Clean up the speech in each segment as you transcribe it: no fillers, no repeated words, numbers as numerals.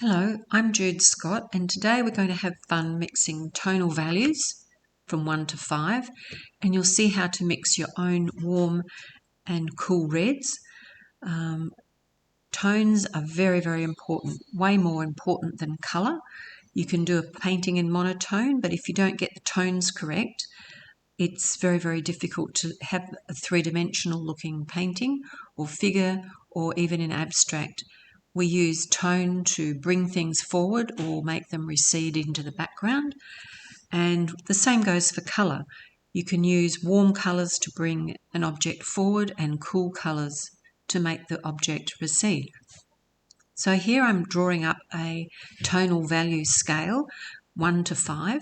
Hello, I'm Jude Scott, and today we're going to have fun mixing tonal values from 1 to 5, and you'll see how to mix your own warm and cool reds. Tones are very, very important, way more important than colour. You can do a painting in monotone, but if you don't get the tones correct, it's very, very difficult to have a three-dimensional looking painting or figure or even in abstract. We use tone to bring things forward or make them recede into the background. And the same goes for colour. You can use warm colours to bring an object forward and cool colours to make the object recede. So here I'm drawing up a tonal value scale, 1 to 5.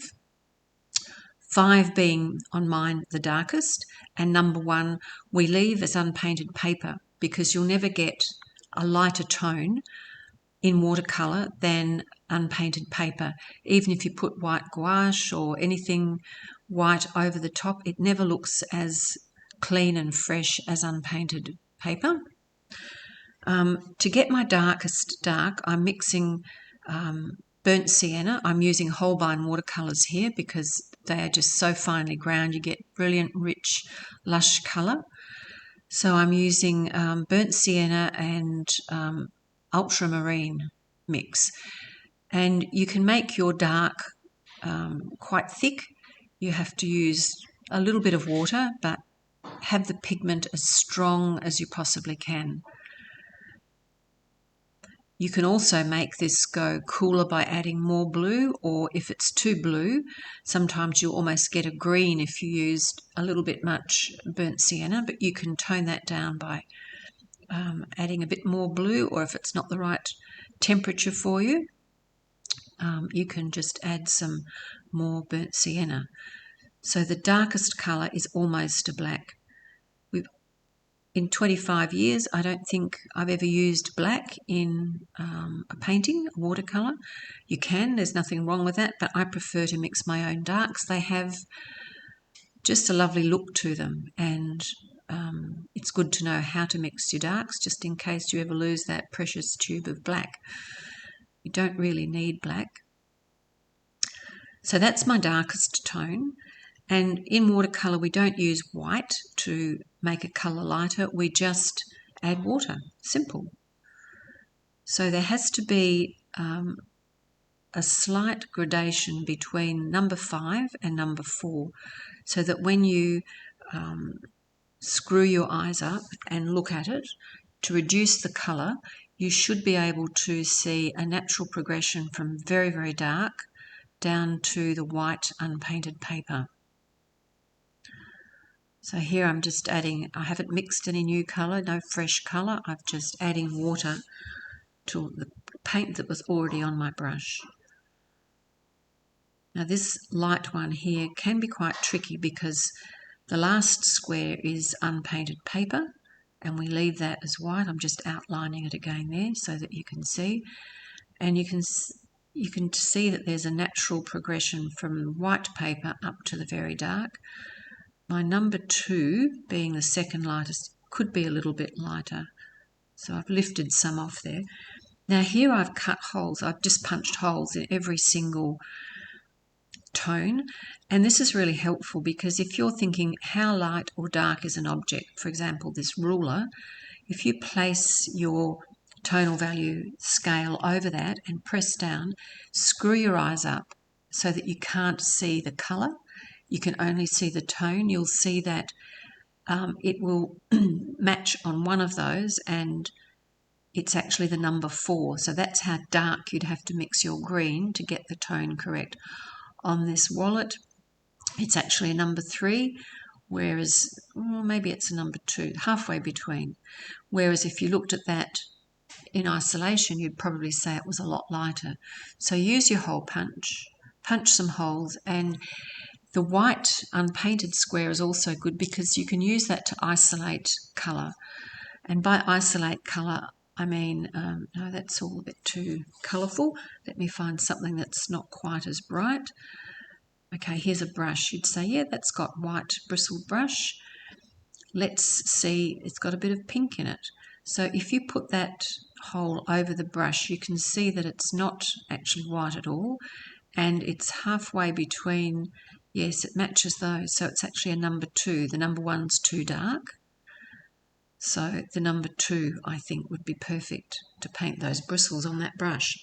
5 being on mine the darkest, and number 1 we leave as unpainted paper because you'll never get a lighter tone in watercolour than unpainted paper. Even if you put white gouache or anything white over the top, it never looks as clean and fresh as unpainted paper. To get my darkest dark, I'm mixing burnt sienna. I'm using Holbein Watercolours here because they are just so finely ground. You get brilliant, rich, lush colour. So I'm using burnt sienna and ultramarine mix. And you can make your dark quite thick. You have to use a little bit of water, but have the pigment as strong as you possibly can. You can also make this go cooler by adding more blue, or if it's too blue, sometimes you'll almost get a green if you used a little bit much burnt sienna, but you can tone that down by adding a bit more blue, or if it's not the right temperature for you, you can just add some more burnt sienna. So the darkest colour is almost a black. In 25 years, I don't think I've ever used black in a painting, a watercolour. You can, there's nothing wrong with that, but I prefer to mix my own darks. They have just a lovely look to them, and it's good to know how to mix your darks just in case you ever lose that precious tube of black. You don't really need black. So that's my darkest tone. And in watercolour, we don't use white to make a colour lighter. We just add water. Simple. So there has to be a slight gradation between number 5 and number 4, so that when you screw your eyes up and look at it, to reduce the colour, you should be able to see a natural progression from very, very dark down to the white unpainted paper. So here I'm just adding, I haven't mixed any new colour, no fresh colour, I'm just adding water to the paint that was already on my brush. Now this light one here can be quite tricky because the last square is unpainted paper and we leave that as white. I'm just outlining it again there so that you can see. And you can see that there's a natural progression from white paper up to the very dark. My number 2, being the second lightest, could be a little bit lighter. So I've lifted some off there. Now here I've cut holes. I've just punched holes in every single tone. And this is really helpful because if you're thinking how light or dark is an object, for example, this ruler, if you place your tonal value scale over that and press down, screw your eyes up so that you can't see the colour. You can only see the tone. You'll see that it will match on one of those and it's actually the number 4. So that's how dark you'd have to mix your green to get the tone correct. On this wallet, it's actually a number 3, whereas maybe it's a number 2, halfway between. Whereas if you looked at that in isolation, you'd probably say it was a lot lighter. So use your hole punch, punch some holes, and the white unpainted square is also good because you can use that to isolate colour. And by isolate colour, I mean, no, that's all a bit too colourful. Let me find something that's not quite as bright. Okay, here's a brush. You'd say, yeah, that's got white bristled brush. Let's see, it's got a bit of pink in it. So if you put that hole over the brush, you can see that it's not actually white at all, and it's halfway between, yes, it matches those, so it's actually a number 2. The number 1's too dark, so the number 2 I think would be perfect to paint those bristles on that brush.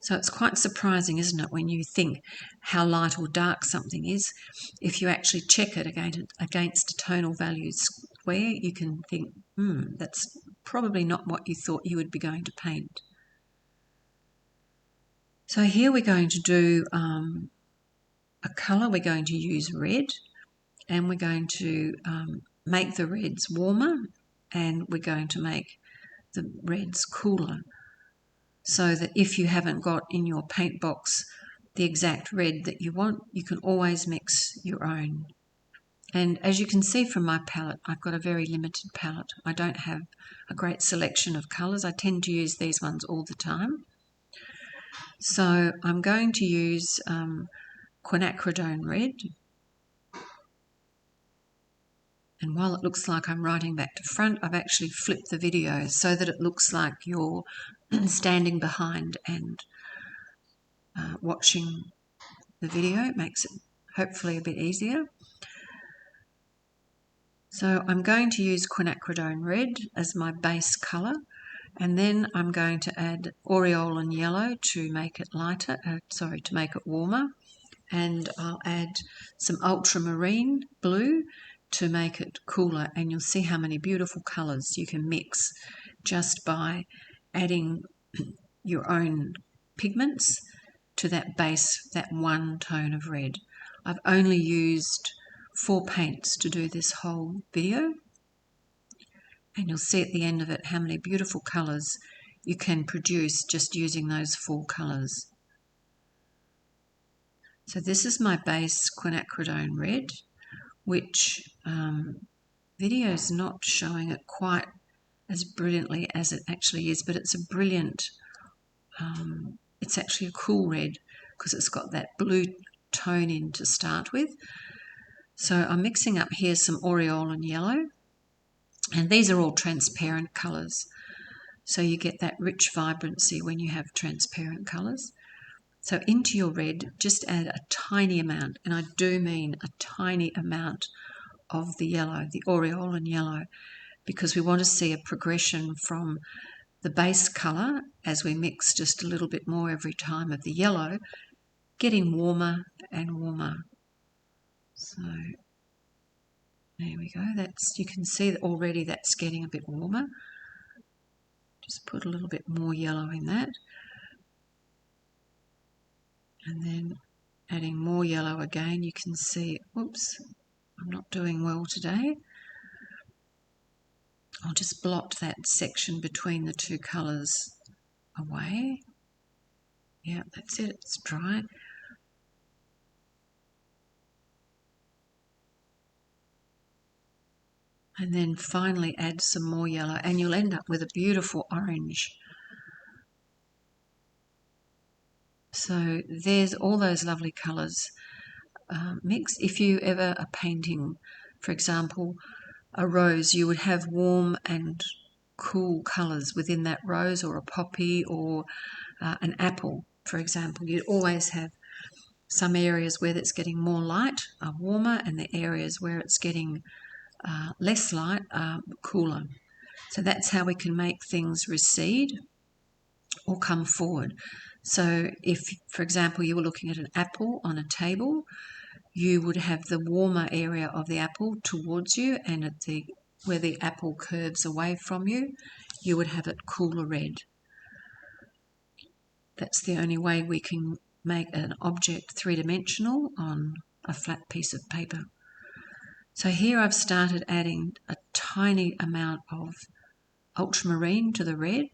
So it's quite surprising, isn't it, when you think how light or dark something is. If you actually check it against a tonal value square, you can think, that's probably not what you thought you would be going to paint. So here we're going to do a colour. We're going to use red, and we're going to make the reds warmer, and we're going to make the reds cooler, so that if you haven't got in your paint box the exact red that you want, you can always mix your own. And as you can see from my palette, I've got a very limited palette. I don't have a great selection of colours. I tend to use these ones all the time. So I'm going to use Quinacridone Red. And while it looks like I'm writing back to front, I've actually flipped the video so that it looks like you're standing behind and watching the video. It makes it hopefully a bit easier. So I'm going to use Quinacridone Red as my base colour, and then I'm going to add Aureolin Yellow to make it lighter, to make it warmer, and I'll add some Ultramarine Blue to make it cooler, and you'll see how many beautiful colours you can mix just by adding your own pigments to that base, that one tone of red. I've only used 4 paints to do this whole video, and you'll see at the end of it how many beautiful colours you can produce just using those 4 colours. So this is my base Quinacridone Red, which video is not showing it quite as brilliantly as it actually is, but it's a brilliant, it's actually a cool red because it's got that blue tone in to start with. So I'm mixing up here some Aureolin Yellow, and these are all transparent colours, so you get that rich vibrancy when you have transparent colours. So into your red, just add a tiny amount, and I do mean a tiny amount of the yellow, the Aureolin Yellow, because we want to see a progression from the base colour as we mix just a little bit more every time of the yellow, getting warmer and warmer. So there we go. You can see that already that's getting a bit warmer. Just put a little bit more yellow in that. And then adding more yellow again, you can see, oops, I'm not doing well today. I'll just blot that section between the 2 colours away. Yeah, that's it, it's dry. And then finally add some more yellow, and you'll end up with a beautiful orange. So there's all those lovely colours mixed. If you ever are painting, for example, a rose, you would have warm and cool colours within that rose, or a poppy, or an apple, for example. You'd always have some areas where it's getting more light are warmer, and the areas where it's getting less light are cooler. So that's how we can make things recede or come forward. So if, for example, you were looking at an apple on a table, you would have the warmer area of the apple towards you, and at where the apple curves away from you, you would have it cooler red. That's the only way we can make an object three-dimensional on a flat piece of paper. So here I've started adding a tiny amount of ultramarine to the red,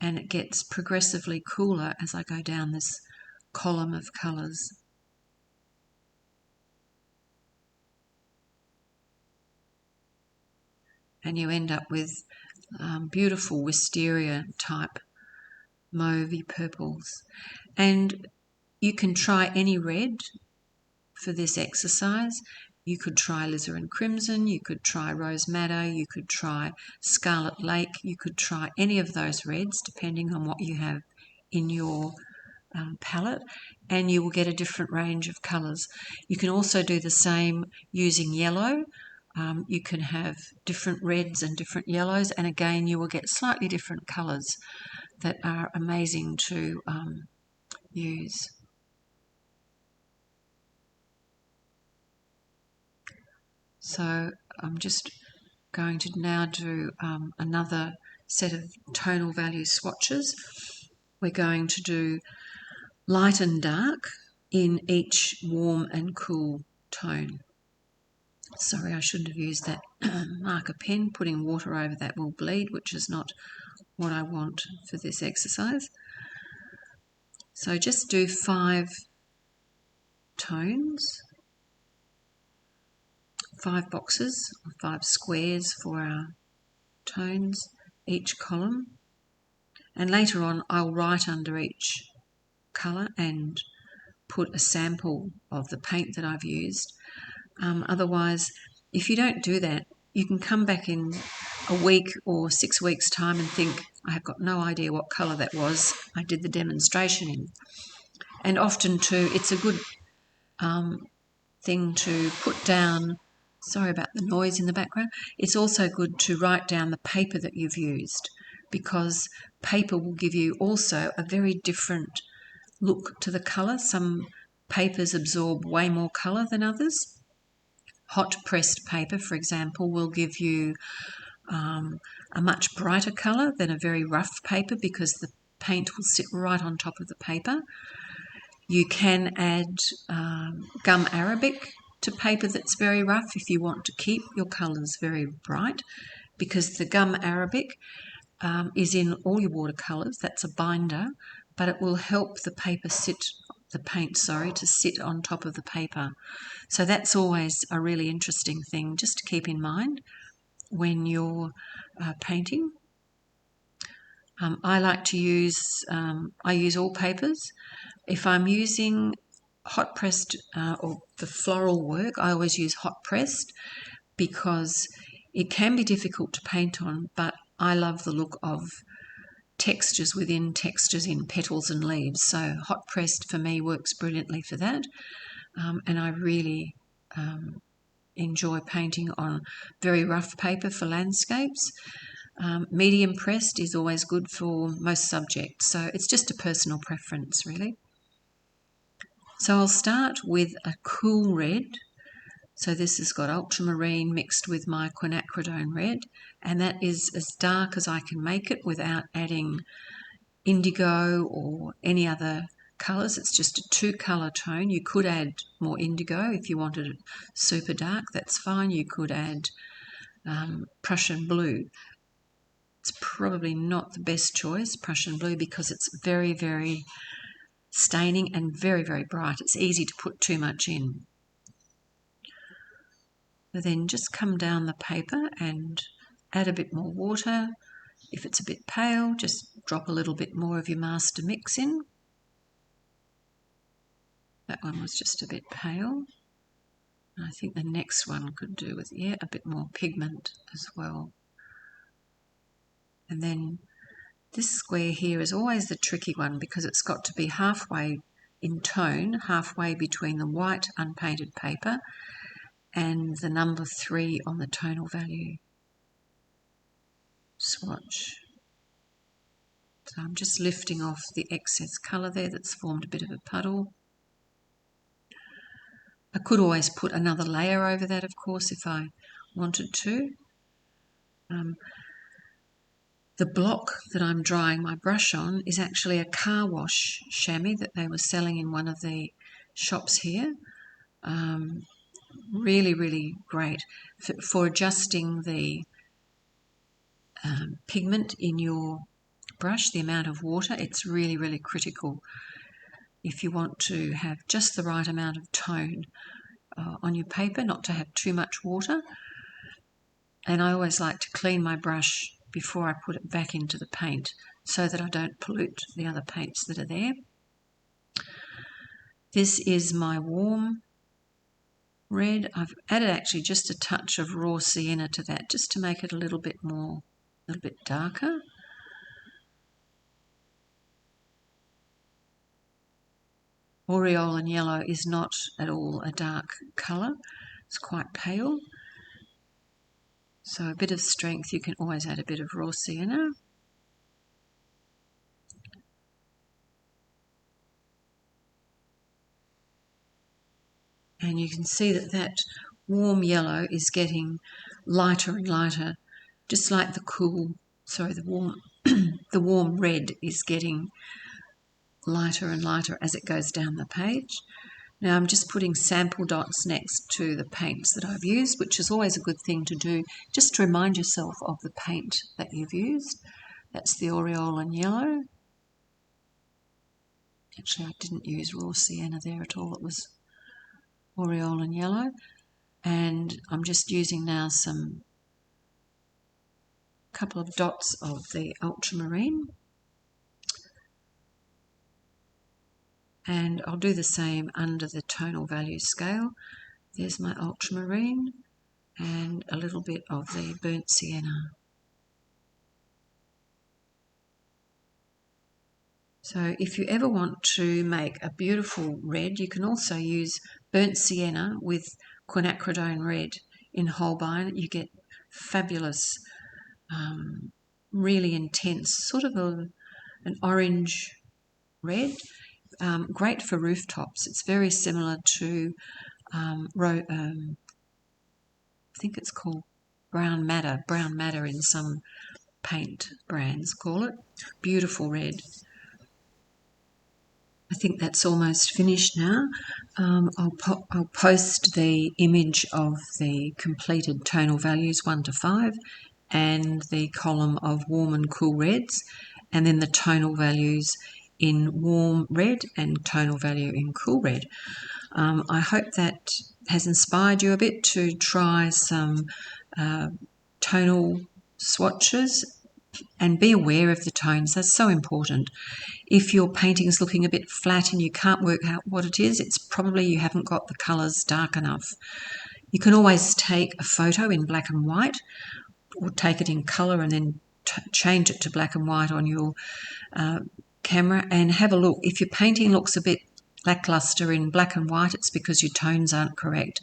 and it gets progressively cooler as I go down this column of colours. And you end up with beautiful wisteria type mauvey purples. And you can try any red for this exercise, You could try alizarin crimson, you could try rose madder, you could try scarlet lake, you could try any of those reds depending on what you have in your palette, and you will get a different range of colours. You can also do the same using yellow. You can have different reds and different yellows, and again you will get slightly different colours that are amazing to use. So I'm just going to now do another set of tonal value swatches. We're going to do light and dark in each warm and cool tone. Sorry, I shouldn't have used that marker pen. Putting water over that will bleed, which is not what I want for this exercise. So just do 5 tones, 5 boxes, 5 squares for our tones, each column. And later on I'll write under each colour and put a sample of the paint that I've used. Otherwise, if you don't do that, you can come back in a week or 6 weeks' time and think, I have got no idea what colour that was I did the demonstration in. And often too, it's a good thing to put down, sorry about the noise in the background, it's also good to write down the paper that you've used, because paper will give you also a very different look to the colour. Some papers absorb way more colour than others. Hot pressed paper, for example, will give you a much brighter colour than a very rough paper because the paint will sit right on top of the paper. You can add gum arabic to paper that's very rough if you want to keep your colours very bright, because the gum arabic is in all your watercolours. That's a binder, but it will help the paint to sit on top of the paper. So that's always a really interesting thing just to keep in mind when you're painting. I like to use, I use all papers. If I'm using hot pressed or the floral work, I always use hot pressed because it can be difficult to paint on, but I love the look of textures within textures in petals and leaves. So hot pressed for me works brilliantly for that, and I really enjoy painting on very rough paper for landscapes. Medium pressed is always good for most subjects, so it's just a personal preference really. So I'll start with a cool red. So this has got ultramarine mixed with my Quinacridone Red, and that is as dark as I can make it without adding indigo or any other colours. It's just a 2-colour tone. You could add more indigo if you wanted it super dark, that's fine. You could add Prussian blue. It's probably not the best choice, Prussian blue, because it's very, very staining and very, very bright. It's easy to put too much in. So then just come down the paper and add a bit more water. If it's a bit pale, just drop a little bit more of your master mix in. That one was just a bit pale. I think the next one could do with, yeah, a bit more pigment as well. And then this square here is always the tricky one because it's got to be halfway in tone, halfway between the white unpainted paper and the number 3 on the tonal value swatch. So I'm just lifting off the excess colour there that's formed a bit of a puddle. I could always put another layer over that, of course, if I wanted to. The block that I'm drying my brush on is actually a car wash chamois that they were selling in one of the shops here. Really, really great for adjusting the pigment in your brush, the amount of water. It's really, really critical if you want to have just the right amount of tone on your paper, not to have too much water. And I always like to clean my brush before I put it back into the paint so that I don't pollute the other paints that are there. This is my warm red. I've added actually just a touch of raw sienna to that, just to make it a little bit more, a little bit darker. Aureolin Yellow is not at all a dark colour. It's quite pale. So a bit of strength, you can always add a bit of raw sienna. And you can see that that warm yellow is getting lighter and lighter, just like the warm, the warm red is getting lighter and lighter as it goes down the page. Now I'm just putting sample dots next to the paints that I've used, which is always a good thing to do, just to remind yourself of the paint that you've used. That's the Aureolin Yellow. Actually, I didn't use raw sienna there at all. It was Aureolin Yellow. And I'm just using now couple of dots of the Ultramarine. And I'll do the same under the tonal value scale. There's my Ultramarine and a little bit of the burnt sienna. So if you ever want to make a beautiful red, you can also use burnt sienna with Quinacridone Red in Holbein. You get fabulous, really intense, sort of an orange red. Great for rooftops. It's very similar to, I think it's called brown madder in some paint brands call it. Beautiful red. I think that's almost finished now. I'll post the image of the completed tonal values 1 to 5 and the column of warm and cool reds, and then the tonal values in warm red and tonal value in cool red. I hope that has inspired you a bit to try some tonal swatches and be aware of the tones. That's so important. If your painting is looking a bit flat and you can't work out what it is, it's probably you haven't got the colours dark enough. You can always take a photo in black and white or take it in colour and then change it to black and white on your camera and have a look. If your painting looks a bit lackluster in black and white, it's because your tones aren't correct.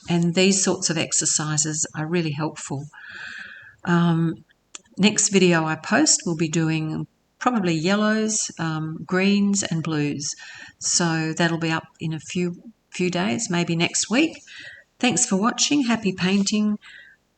And these sorts of exercises are really helpful. Next video I post will be doing probably yellows, greens and blues. So that'll be up in a few days, maybe next week. Thanks for watching. Happy painting.